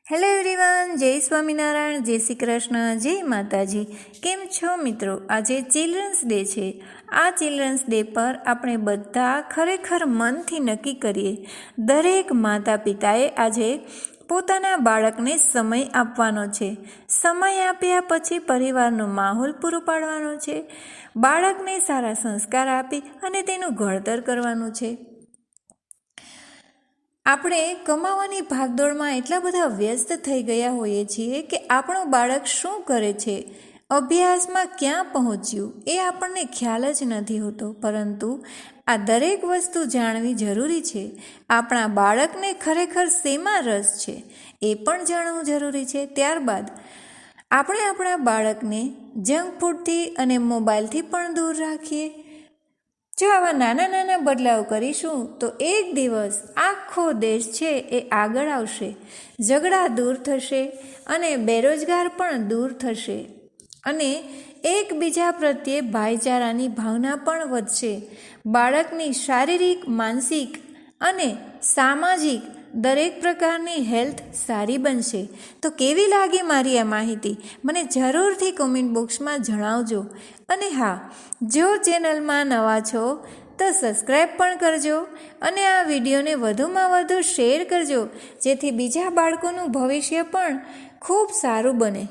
Hello everyone, જય સ્વામિનારાયણ, જય શ્રી કૃષ્ણ, જય માતાજી। કેમ છો મિત્રો? આજે ચિલ્ડ્રન્સ ડે છે। આ ચિલ્ડ્રન્સ ડે પર આપણે બધા ખરેખર મનથી નક્કી કરીએ, દરેક માતા પિતાએ આજે પોતાના બાળકને સમય આપવાનો છે। સમય આપ્યા પછી પરિવારનો માહોલ પૂરો પાડવાનો છે, બાળકને સારા સંસ્કાર આપી અને તેનું ઘડતર કરવાનું છે। આપણે કમાવાની ભાગદોડમાં એટલા બધા વ્યસ્ત થઈ ગયા હોઈએ છીએ કે આપણું બાળક શું કરે છે, અભ્યાસમાં ક્યાં પહોંચ્યું એ આપણને ખ્યાલ જ નથી હોતો। પરંતુ આ દરેક વસ્તુ જાણવી જરૂરી છે। આપણા બાળકને ખરેખર શેમાં રસ છે એ પણ જાણવું જરૂરી છે। ત્યારબાદ આપણે આપણા બાળકને જંક ફૂડથી અને મોબાઈલથી પણ દૂર રાખીએ। જો આવા નાના નાના બદલાવ કરીશું તો એક દિવસ આખો દેશ છે એ આગળ આવશે, ઝઘડા દૂર થશે અને બેરોજગાર પણ દૂર થશે અને એકબીજા પ્રત્યે ભાઈચારાની ભાવના પણ વધશે। બાળકની શારીરિક, માનસિક અને સામાજિક દરેક પ્રકારની હેલ્થ સારી બનશે। તો કેવી લાગી મારી આ માહિતી? મને જરૂરથી કોમેન્ટ બોક્સમાં જણાવજો। અને હા, જો ચેનલમાં નવા છો તો સબસ્ક્રાઈબ પણ કરજો અને આ વિડીયોને વધુમાં વધુ શેર કરજો, જેથી બીજા બાળકોનું ભવિષ્ય પણ ખૂબ સારું બને।